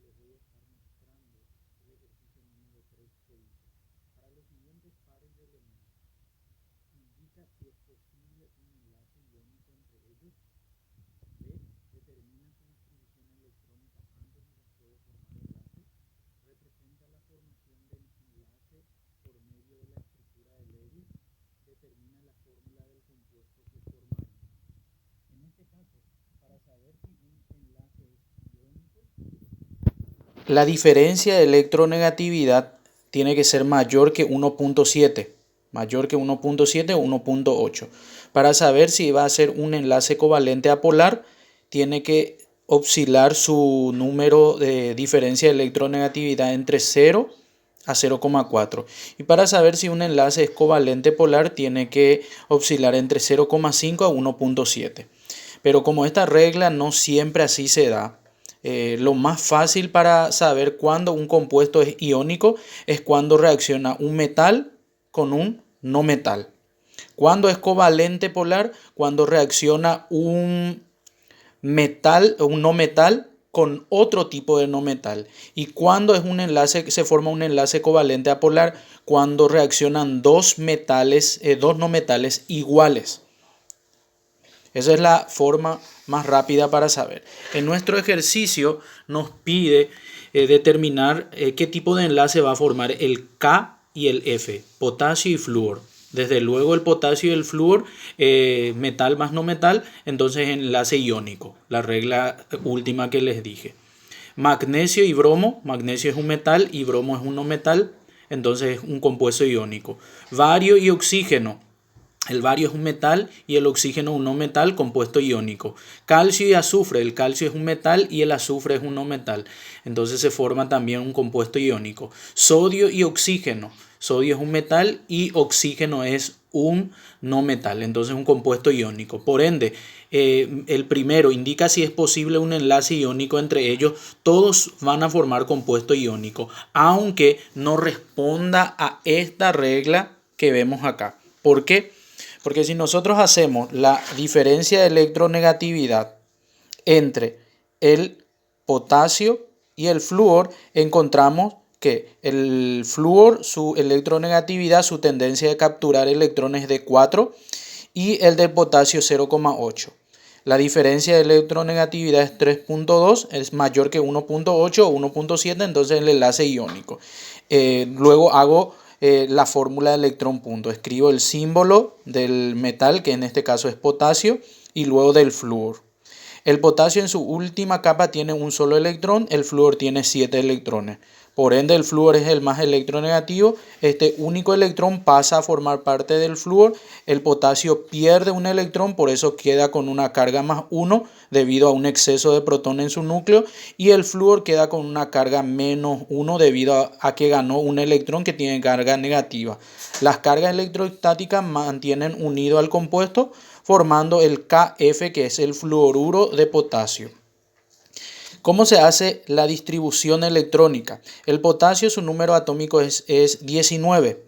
les voy a estar mostrando el ejercicio número 3 que dice, para los siguientes pares de elementos, indica si es posible un enlace iónico entre ellos. B. Determina su distribución electrónica antes y después de formar enlaces. Representa la formación del enlace por medio de la estructura de Lewis. Determina la fórmula del compuesto que formaría. En este caso, para saber si un enlace es iónico, la diferencia de electronegatividad tiene que ser mayor que 1.7, mayor que 1.7 o 1.8. Para saber si va a ser un enlace covalente apolar, tiene que oscilar su número de diferencia de electronegatividad entre 0 a 0,4. Y para saber si un enlace es covalente polar, tiene que oscilar entre 0,5 a 1.7. Pero como esta regla no siempre así se da, lo más fácil para saber cuándo un compuesto es iónico es cuando reacciona un metal con un no metal. Cuando es covalente polar, cuando reacciona un metal o un no metal con otro tipo de no metal. Y cuando es un enlace, se forma un enlace covalente apolar, cuando reaccionan dos metales, dos no metales iguales. Esa es la forma más rápida para saber. En nuestro ejercicio nos pide determinar qué tipo de enlace va a formar el K y el F, potasio y flúor. Desde luego el potasio y el flúor, metal más no metal, entonces enlace iónico, la regla última que les dije. Magnesio y bromo, magnesio es un metal y bromo es un no metal, entonces es un compuesto iónico. Bario y oxígeno, el bario es un metal y el oxígeno un no metal, compuesto iónico. Calcio y azufre, el calcio es un metal y el azufre es un no metal. Entonces se forma también un compuesto iónico. Sodio y oxígeno, sodio es un metal y oxígeno es un no metal, entonces un compuesto iónico. Por ende, el primero indica si es posible un enlace iónico entre ellos. Todos van a formar compuesto iónico, aunque no responda a esta regla que vemos acá. ¿Por qué? Porque si nosotros hacemos la diferencia de electronegatividad entre el potasio y el flúor, encontramos que el flúor, su electronegatividad, su tendencia de capturar electrones es de 4 y el del potasio 0,8. La diferencia de electronegatividad es 3.2, es mayor que 1.8 o 1.7, entonces el enlace iónico. Luego hago la fórmula de electrón punto. Escribo el símbolo del metal, que en este caso es potasio, y luego del flúor. El potasio en su última capa tiene un solo electrón, el flúor tiene 7 electrones. Por ende, el flúor es el más electronegativo. Este único electrón pasa a formar parte del flúor. El potasio pierde un electrón, por eso queda con una carga más 1 debido a un exceso de protón en su núcleo. Y el flúor queda con una carga menos 1 debido a que ganó un electrón que tiene carga negativa. Las cargas electrostáticas mantienen unido al compuesto, formando el KF, que es el fluoruro de potasio. ¿Cómo se hace la distribución electrónica? El potasio, su número atómico es 19.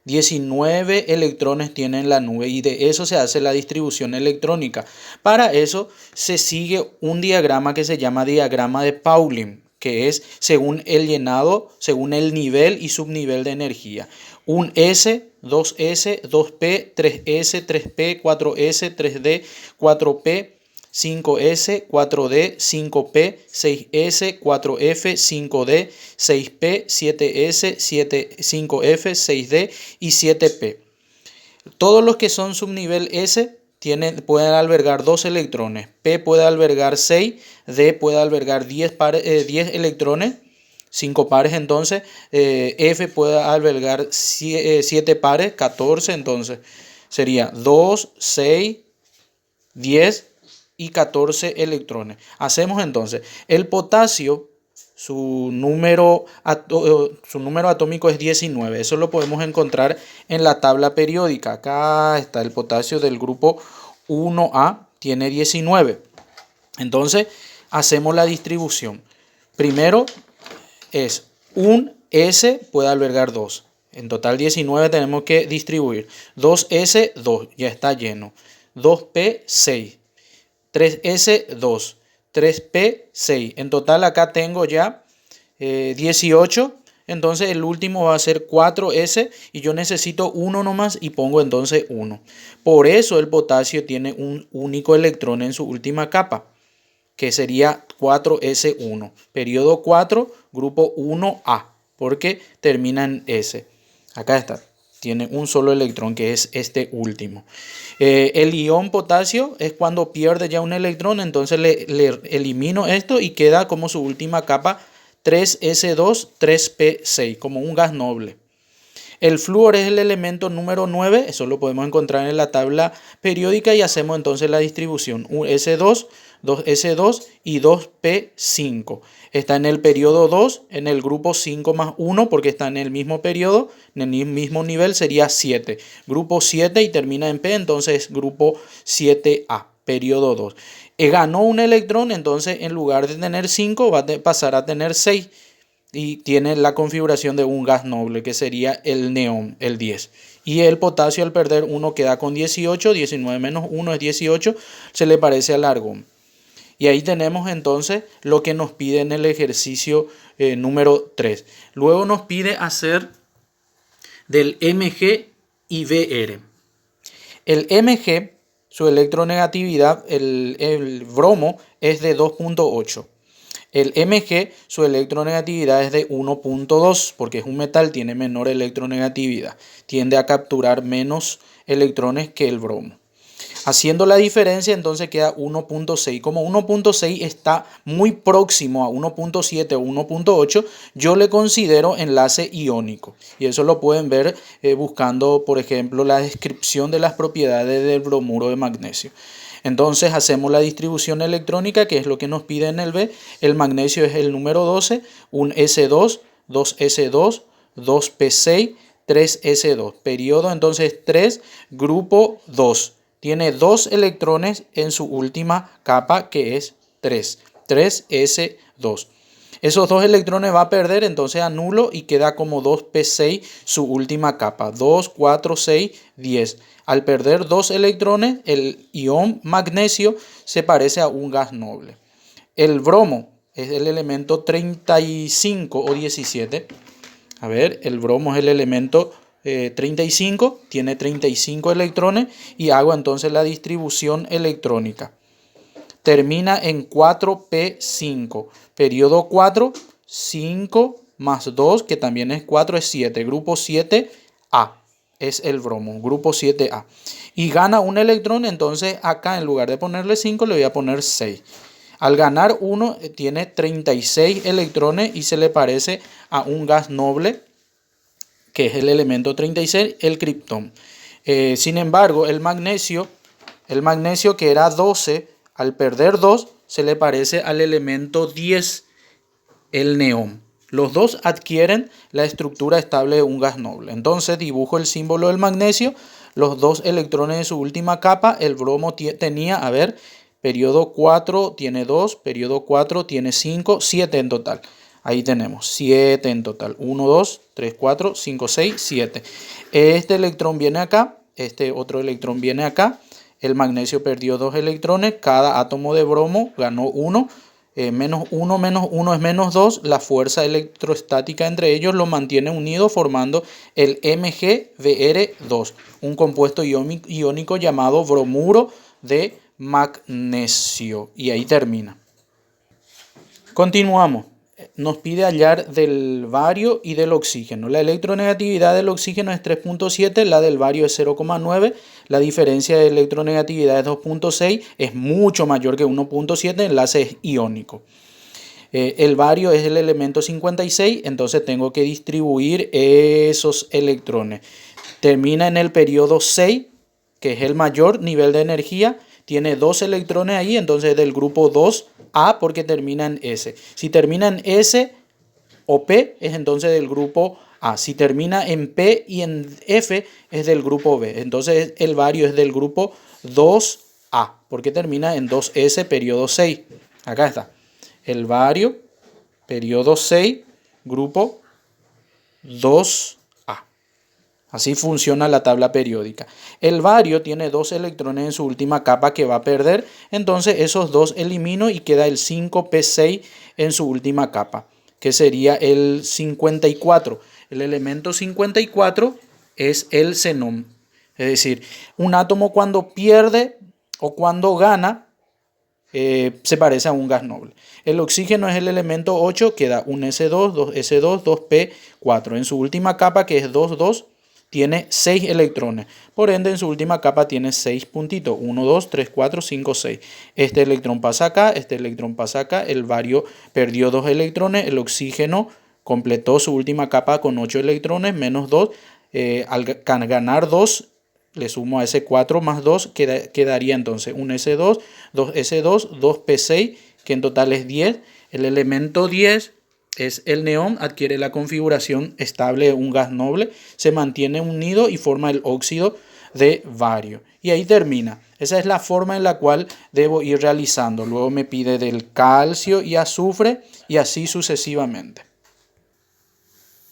19 electrones tiene la nube y de eso se hace la distribución electrónica. Para eso se sigue un diagrama que se llama diagrama de Pauling, que es según el llenado, según el nivel y subnivel de energía. Un S, 2S, 2P, 3S, 3P, 4S, 3D, 4P, 5S, 4D, 5P, 6S, 4F, 5D, 6P, 7S, 5F, 6D y 7P. Todos los que son subnivel S pueden albergar 2 electrones. P puede albergar 6, D puede albergar 10 electrones, 5 pares entonces. F puede albergar 7 pares, 14, entonces sería 2, 6, 10 y 14 electrones. Hacemos entonces el potasio, su número atómico es 19. Eso lo podemos encontrar en la tabla periódica. Acá está el potasio del grupo 1A, tiene 19. Entonces hacemos la distribución. Primero es un S puede albergar 2. En total 19 tenemos que distribuir. 2S, 2, ya está lleno. 2P, 6. 3S, 2. 3P, 6. En total acá tengo ya 18. Entonces el último va a ser 4S y yo necesito uno nomás y pongo entonces 1. Por eso el potasio tiene un único electrón en su última capa, que sería 4S1. Periodo 4, grupo 1A, porque termina en S. Acá está. Tiene un solo electrón, que es este último. El ion potasio es cuando pierde ya un electrón, entonces le elimino esto y queda como su última capa 3S2, 3P6, como un gas noble. El flúor es el elemento número 9, eso lo podemos encontrar en la tabla periódica y hacemos entonces la distribución. Un S2, 2S2 y 2P5. Está en el periodo 2, en el grupo 5 más 1 porque está en el mismo periodo, en el mismo nivel sería 7. Grupo 7 y termina en P, entonces grupo 7A, periodo 2. Ganó un electrón, entonces en lugar de tener 5 va a pasar a tener 6. Y tiene la configuración de un gas noble, que sería el neón, el 10. Y el potasio, al perder 1 queda con 18, 19 menos 1 es 18, se le parece al argón. Y ahí tenemos entonces lo que nos pide en el ejercicio número 3. Luego nos pide hacer del Mg y Br. El Mg, su electronegatividad, el bromo, es de 2.8. El Mg, su electronegatividad es de 1.2, porque es un metal, tiene menor electronegatividad. Tiende a capturar menos electrones que el bromo. Haciendo la diferencia, entonces queda 1.6. Como 1.6 está muy próximo a 1.7 o 1.8, yo le considero enlace iónico. Y eso lo pueden ver buscando, por ejemplo, la descripción de las propiedades del bromuro de magnesio. Entonces hacemos la distribución electrónica, que es lo que nos pide en el B. El magnesio es el número 12, un S2, 2S2, 2P6, 3S2. Periodo entonces 3, grupo 2. Tiene 2 electrones en su última capa, que es 3, 3S2. Esos 2 electrones va a perder, entonces anulo y queda como 2P6 su última capa. 2, 4, 6, 10. Al perder 2 electrones, el ion magnesio se parece a un gas noble. El bromo es el elemento 35 o 17. A ver, el bromo es el elemento 35, tiene 35 electrones y hago entonces la distribución electrónica. Termina en 4P5, periodo 4, 5 más 2, que también es 4, es 7, grupo 7A, es el bromo, grupo 7A. Y gana un electrón, entonces acá en lugar de ponerle 5 le voy a poner 6. Al ganar 1 tiene 36 electrones y se le parece a un gas noble, que es el elemento 36, el criptón. Sin embargo, el magnesio que era 12, al perder 2, se le parece al elemento 10, el neón. Los dos adquieren la estructura estable de un gas noble. Entonces dibujo el símbolo del magnesio, los 2 electrones de su última capa. El bromo tenía, a ver, periodo 4 tiene 2, periodo 4 tiene 5, 7 en total. Ahí tenemos 7 en total. 1, 2, 3, 4, 5, 6, 7. Este electrón viene acá, este otro electrón viene acá. El magnesio perdió 2 electrones, cada átomo de bromo ganó 1. Menos 1 es menos 2. La fuerza electrostática entre ellos lo mantiene unido formando el MgBr2, un compuesto iónico llamado bromuro de magnesio. Y ahí termina. Continuamos. Nos pide hallar del bario y del oxígeno. La electronegatividad del oxígeno es 3.7, la del bario es 0.9. La diferencia de electronegatividad es 2.6, es mucho mayor que 1.7, enlace es iónico. El bario es el elemento 56, entonces tengo que distribuir esos electrones. Termina en el periodo 6, que es el mayor nivel de energía. Tiene 2 electrones ahí, entonces es del grupo 2A porque termina en S. Si termina en S o P es entonces del grupo A. Si termina en P y en F es del grupo B. Entonces el bario es del grupo 2A porque termina en 2S, periodo 6. Acá está. El bario, periodo 6, grupo 2A. Así funciona la tabla periódica. El bario tiene 2 electrones en su última capa que va a perder. Entonces esos 2 elimino y queda el 5P6 en su última capa. que sería el 54. El elemento 54 es el xenón. Es decir, un átomo cuando pierde o cuando gana se parece a un gas noble. El oxígeno es el elemento 8, queda un S2, 2S2, 2P4. En su última capa, que es 2, 2, tiene 6 electrones. Por ende, en su última capa tiene 6 puntitos. 1, 2, 3, 4, 5, 6. Este electrón pasa acá, este electrón pasa acá. El bario perdió 2 electrones. El oxígeno completó su última capa con 8 electrones, menos 2. Al ganar 2, le sumo a ese 4 más 2, quedaría entonces un S2, 2S2, 2P6, que en total es 10. El elemento 10 es el neón, adquiere la configuración estable de un gas noble, se mantiene unido y forma el óxido de bario. Y ahí termina. Esa es la forma en la cual debo ir realizando. Luego me pide del calcio y azufre y así sucesivamente.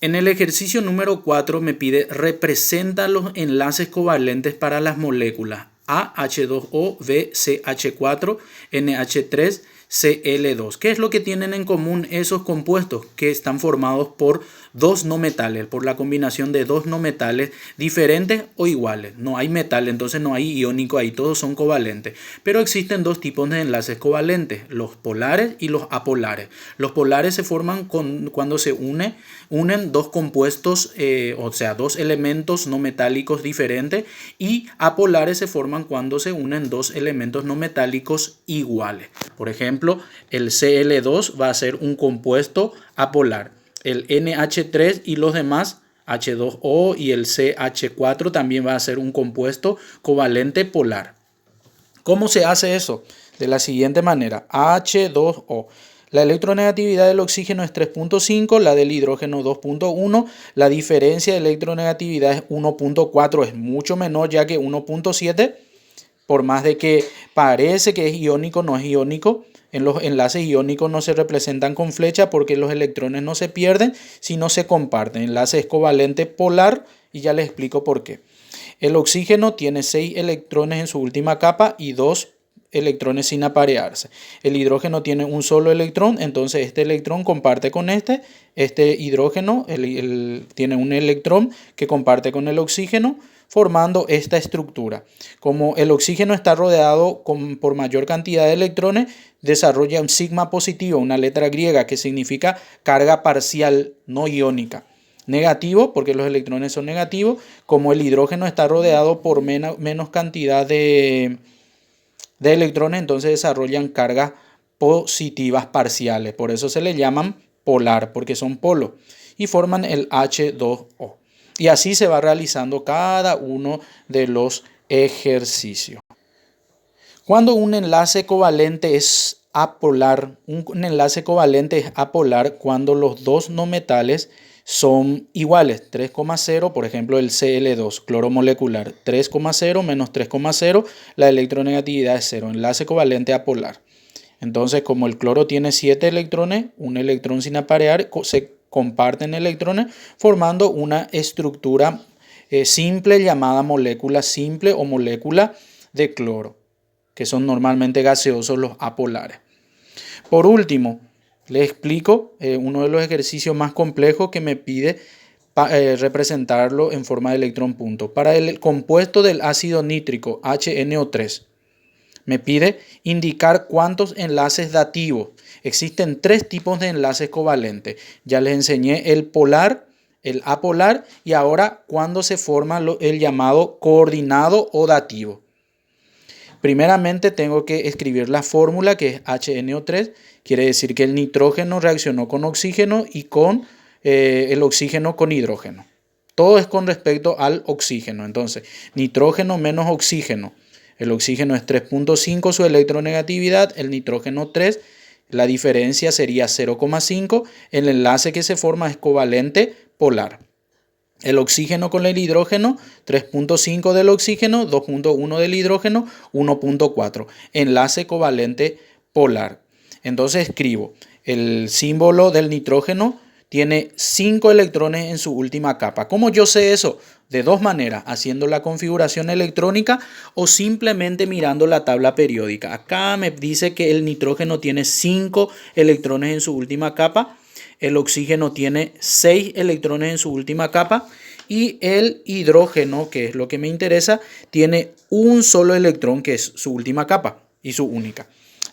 En el ejercicio número 4 me pide representa los enlaces covalentes para las moléculas AH2O, BCH4, NH3, Cl2. ¿Qué es lo que tienen en común esos compuestos? Que están formados por dos no metales, por la combinación de dos no metales diferentes o iguales. No hay metal, entonces no hay iónico ahí, todos son covalentes. Pero existen dos tipos de enlaces covalentes, los polares y los apolares. Los polares se forman cuando se unen dos compuestos, o sea, dos elementos no metálicos diferentes, y apolares se forman cuando se unen dos elementos no metálicos iguales. Por ejemplo, el Cl2 va a ser un compuesto apolar. El NH3 y los demás, H2O y el CH4, también va a ser un compuesto covalente polar. ¿Cómo se hace eso? De la siguiente manera, H2O. La electronegatividad del oxígeno es 3.5, la del hidrógeno 2.1. La diferencia de electronegatividad es 1.4, es mucho menor ya que 1.7. Por más de que parece que es iónico, no es iónico. En los enlaces iónicos no se representan con flecha porque los electrones no se pierden, sino se comparten. El enlace es covalente polar y ya les explico por qué. El oxígeno tiene 6 electrones en su última capa y 2 electrones sin aparearse. El hidrógeno tiene un solo electrón, entonces este electrón comparte con este hidrógeno tiene un electrón que comparte con el oxígeno, formando esta estructura. Como el oxígeno está rodeado por mayor cantidad de electrones, desarrolla un sigma positivo, una letra griega que significa carga parcial no iónica. Negativo, porque los electrones son negativos. Como el hidrógeno está rodeado por menos cantidad de electrones, entonces desarrollan cargas positivas parciales. Por eso se le llaman polar, porque son polos y forman el H2O. Y así se va realizando cada uno de los ejercicios. Cuando un enlace covalente es apolar, un enlace covalente es apolar cuando los dos no metales son iguales, 3,0, por ejemplo el Cl2, cloro molecular, 3,0 menos 3,0, la electronegatividad es 0, enlace covalente apolar. Entonces, como el cloro tiene 7 electrones, un electrón sin aparear, se comparten electrones formando una estructura simple llamada molécula simple o molécula de cloro, que son normalmente gaseosos los apolares. Por último, les explico uno de los ejercicios más complejos que me pide representarlo en forma de electrón punto. Para el compuesto del ácido nítrico HNO3, me pide indicar cuántos enlaces dativos. Existen 3 tipos de enlaces covalentes. Ya les enseñé el polar, el apolar y ahora cuando se forma el llamado coordinado o dativo. Primeramente tengo que escribir la fórmula que es HNO3. Quiere decir que el nitrógeno reaccionó con oxígeno y con el oxígeno con hidrógeno. Todo es con respecto al oxígeno. Entonces, nitrógeno menos oxígeno. El oxígeno es 3.5 su electronegatividad, el nitrógeno 3. La diferencia sería 0,5. El enlace que se forma es covalente polar. El oxígeno con el hidrógeno, 3.5 del oxígeno, 2.1 del hidrógeno, 1.4. Enlace covalente polar. Entonces escribo, el símbolo del nitrógeno tiene 5 electrones en su última capa. ¿Cómo yo sé eso? De dos maneras, haciendo la configuración electrónica o simplemente mirando la tabla periódica. Acá me dice que el nitrógeno tiene 5 electrones en su última capa. el oxígeno tiene 6 electrones en su última capa y el hidrógeno, que es lo que me interesa, tiene un solo electrón, que es su última capa y su única.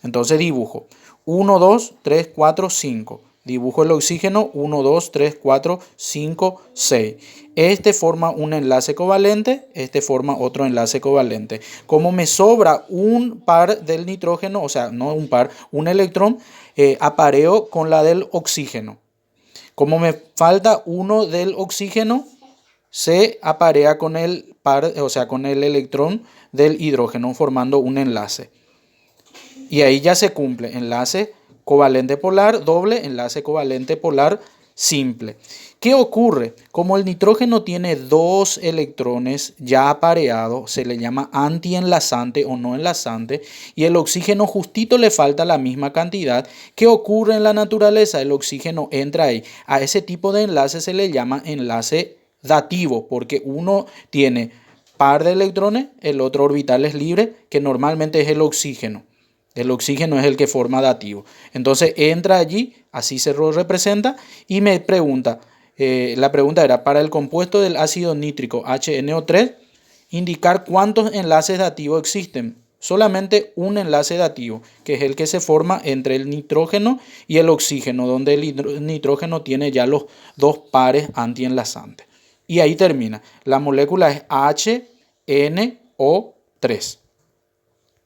Entonces dibujo 1, 2, 3, 4, 5. Dibujo el oxígeno 1, 2, 3, 4, 5, 6. Este forma un enlace covalente, este forma otro enlace covalente. Como me sobra un par del nitrógeno, o sea, no un par, un electrón, apareo con la del oxígeno. Como me falta uno del oxígeno, se aparea con el par, o sea, con el electrón del hidrógeno, formando un enlace. Y ahí ya se cumple enlace covalente polar doble, enlace covalente polar simple. ¿Qué ocurre? Como el nitrógeno tiene 2 electrones ya apareados, se le llama antienlazante o no enlazante, y el oxígeno justito le falta la misma cantidad. ¿Qué ocurre en la naturaleza? El oxígeno entra ahí. A ese tipo de enlace se le llama enlace dativo, porque uno tiene par de electrones, el otro orbital es libre, que normalmente es el oxígeno. El oxígeno es el que forma dativo. Entonces entra allí, así se lo representa, y me pregunta, la pregunta era, para el compuesto del ácido nítrico HNO3, indicar cuántos enlaces dativos existen. Solamente un enlace dativo, que es el que se forma entre el nitrógeno y el oxígeno, donde el nitrógeno tiene ya los 2 pares antienlazantes. Y ahí termina. La molécula es HNO3.